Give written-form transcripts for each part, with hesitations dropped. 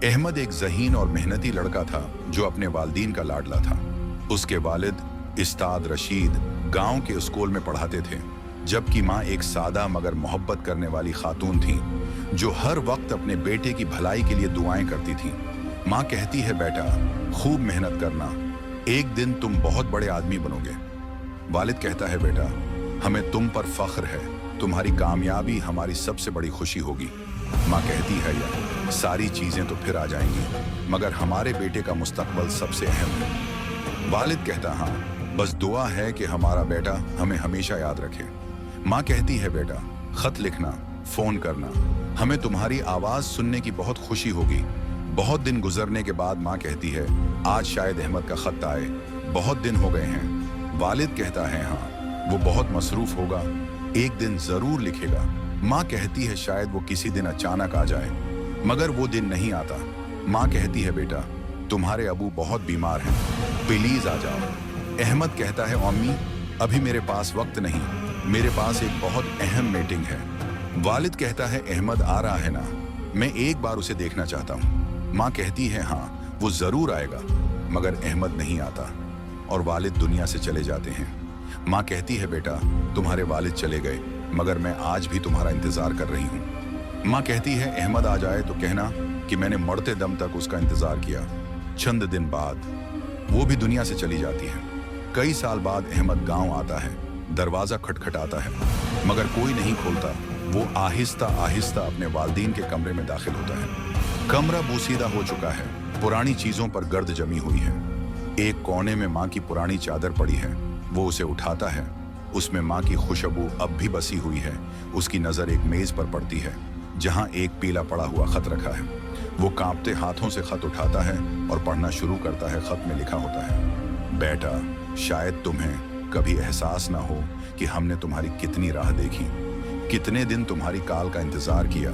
अहमद एक ज़हीन और मेहनती लड़का था जो अपने वालिदैन का लाडला था। उसके वालिद उस्ताद रशीद गांव के स्कूल में पढ़ाते थे, जबकि माँ एक सादा मगर मोहब्बत करने वाली खातून थी जो हर वक्त अपने बेटे की भलाई के लिए दुआएं करती थी। माँ कहती है, बेटा खूब मेहनत करना, एक दिन तुम बहुत बड़े आदमी बनोगे। वालिद कहता है, बेटा हमें तुम पर फख्र है, तुम्हारी कामयाबी हमारी सबसे बड़ी खुशी होगी। माँ कहती है, यार सारी चीजें तो फिर आ जाएंगी, मगर हमारे बेटे का मुस्तकबल सबसे अहम है। वालिद कहता, हाँ बस दुआ है कि हमारा बेटा हमें हमेशा याद रखे। माँ कहती है, बेटा खत लिखना, फोन करना, हमें तुम्हारी आवाज सुनने की बहुत खुशी होगी। बहुत दिन गुजरने के बाद माँ कहती है, आज शायद अहमद का खत आए, बहुत दिन हो गए हैं। वालिद कहता है, हाँ वो बहुत मसरूफ होगा, एक दिन जरूर लिखेगा। माँ कहती है, शायद वो किसी दिन अचानक आ जाए, मगर वो दिन नहीं आता। माँ कहती है, बेटा तुम्हारे अबू बहुत बीमार हैं, प्लीज आ जाओ। अहमद कहता है, अम्मी अभी मेरे पास वक्त नहीं, मेरे पास एक बहुत अहम मीटिंग है। वालिद कहता है, अहमद आ रहा है ना, मैं एक बार उसे देखना चाहता हूँ। माँ कहती है, हाँ वो जरूर आएगा, मगर अहमद नहीं आता और वालिद दुनिया से चले जाते हैं। माँ कहती है, बेटा तुम्हारे वालिद चले गए, मगर मैं आज भी तुम्हारा इंतजार कर रही हूँ। माँ कहती है, अहमद आ जाए तो कहना कि मैंने मरते दम तक उसका इंतजार किया। चंद दिन बाद वो भी दुनिया से चली जाती है। कई साल बाद अहमद गांव आता है, दरवाजा खटखटाता है, मगर कोई नहीं खोलता। वो आहिस्ता आहिस्ता अपने वालिदैन के कमरे में दाखिल होता है। कमरा बोसीदा हो चुका है, पुरानी चीजों पर गर्द जमी हुई है। एक कोने में माँ की पुरानी चादर पड़ी है, वो उसे उठाता है। उसमें माँ की खुशबू अब भी बसी हुई है। उसकी नजर एक मेज पर पड़ती है जहां एक पीला पड़ा हुआ खत रखा है। वो कांपते हाथों से खत उठाता है और पढ़ना शुरू करता है। खत में लिखा होता है, बेटा शायद तुम्हें कभी एहसास ना हो कि हमने तुम्हारी कितनी राह देखी, कितने दिन तुम्हारी काल का इंतजार किया,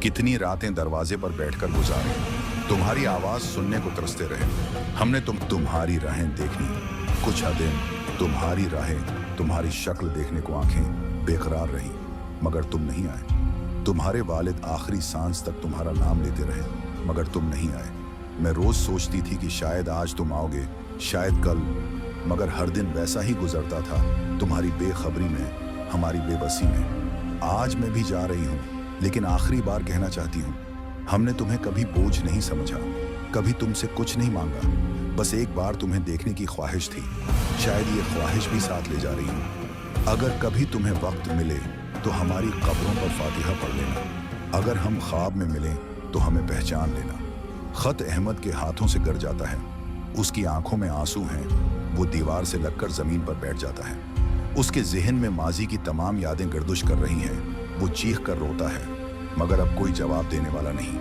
कितनी रातें दरवाजे पर बैठकर गुजारी, तुम्हारी आवाज सुनने को तरसते रहे। हमने तुम्हारी राहें देखनी, कुछ दिन तुम्हारी राहें, तुम्हारी शक्ल देखने को आंखें बेकरार रही, मगर तुम नहीं आए। तुम्हारे वालिद आखिरी सांस तक तुम्हारा नाम लेते रहे, मगर तुम नहीं आए। मैं रोज सोचती थी कि शायद आज तुम आओगे, शायद कल, मगर हर दिन वैसा ही गुजरता था, तुम्हारी बेखबरी में, हमारी बेबसी में। आज मैं भी जा रही हूँ, लेकिन आखिरी बार कहना चाहती हूँ, हमने तुम्हें कभी बोझ नहीं समझा, कभी तुमसे कुछ नहीं मांगा, बस एक बार तुम्हें देखने की ख्वाहिश थी। शायद ये ख्वाहिश भी साथ ले जा रही हूँ। अगर कभी तुम्हें वक्त मिले तो हमारी कब्रों पर फातिहा पढ़ लेना, अगर हम ख्वाब में मिलें तो हमें पहचान लेना। खत अहमद के हाथों से गिर जाता है, उसकी आंखों में आंसू हैं, वो दीवार से लगकर जमीन पर बैठ जाता है। उसके जहन में माजी की तमाम यादें गर्दिश कर रही हैं। वो चीख कर रोता है, मगर अब कोई जवाब देने वाला नहीं।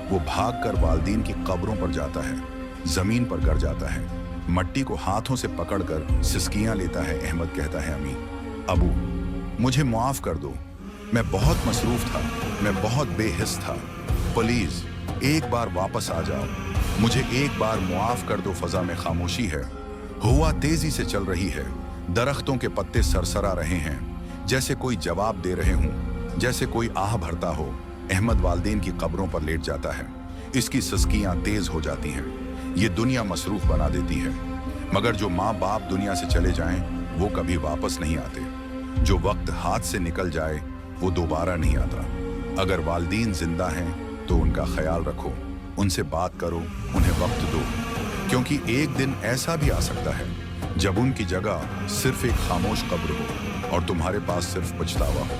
वो भाग कर वालिदैन की कब्रों पर जाता है, जमीन पर गिर जाता है, मट्टी को हाथों से पकड़कर सिसकियां लेता है। अहमद कहता है, अम्मी अबू मुझे माफ कर दो, मैं बहुत मसरूफ था, मैं बहुत बेहिस था, प्लीज एक बार वापस आ जाओ, मुझे एक बार मुआफ कर दो। फजा में खामोशी है, हवा तेजी से चल रही है, दरख्तों के पत्ते सरसरा रहे हैं, जैसे कोई जवाब दे रहे हूं, जैसे कोई आह भरता हो। अहमद वालिदैन की कब्रों पर लेट जाता है, इसकी सिसकियां तेज हो जाती हैं, ये दुनिया मसरूफ बना देती है। मगर जो माँ बाप दुनिया से चले जाएं, वो कभी वापस नहीं आते। जो वक्त हाथ से निकल जाए वो दोबारा नहीं आता। अगर वालिदैन जिंदा हैं तो उनका ख्याल रखो, उनसे बात करो, उन्हें वक्त दो, क्योंकि एक दिन ऐसा भी आ सकता है जब उनकी जगह सिर्फ एक खामोश कब्र हो और तुम्हारे पास सिर्फ पछतावा हो।